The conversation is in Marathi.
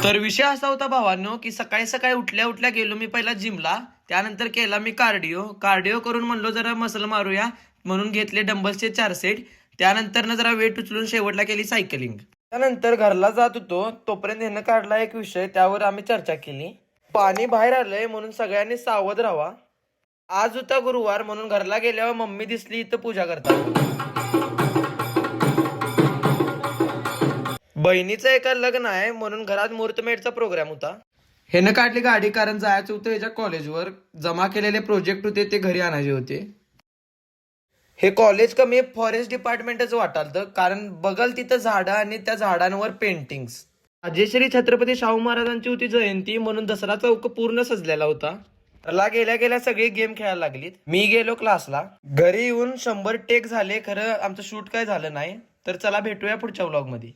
तर विषय असा होता भावांनो, की सकाळी सकाळी उठल्या उठल्या गेलो मी पहिला जिमला. त्यानंतर केला मी कार्डिओ. कार्डिओ करून म्हणलो जरा मसल मारूया, म्हणून घेतले डंबल्सचे 4 सेट. त्यानंतर जरा वेट उचलून शेवटला केली सायकलिंग. त्यानंतर घरला जात होतो तोपर्यंत ह्यानं काढला एक विषय, त्यावर आम्ही चर्चा केली. पाणी बाहेर आलंय म्हणून सगळ्यांनी सावध राहावा. आज होता गुरुवार म्हणून घरला गेल्यावर मम्मी दिसली इथं पूजा करताना. बहिणीचं एका लग्न आहे म्हणून घरात मुहूर्तमेढचा प्रोग्राम होता. ह्यानं काढली गाडी कारण जायचं होतं ह्याच्या कॉलेजवर. जमा केलेले प्रोजेक्ट होते ते घरी आणायचे होते. हे कॉलेज कमी फॉरेस्ट डिपार्टमेंटच वाटालतं, कारण बघल तिथं झाडं आणि त्या झाडांवर पेंटिंग्स. राजश्री छत्रपती शाहू महाराजांची होती जयंती म्हणून दसरा चौक पूर्ण सजलेला होता. त्याला गेल्या गेल्या सगळी गेम खेळायला लागलीत. मी गेलो क्लासला. घरी येऊन 100 टेक झाले, खरं आमचं शूट काय झालं नाही. तर चला भेटूया पुढच्या व्लॉग मध्ये.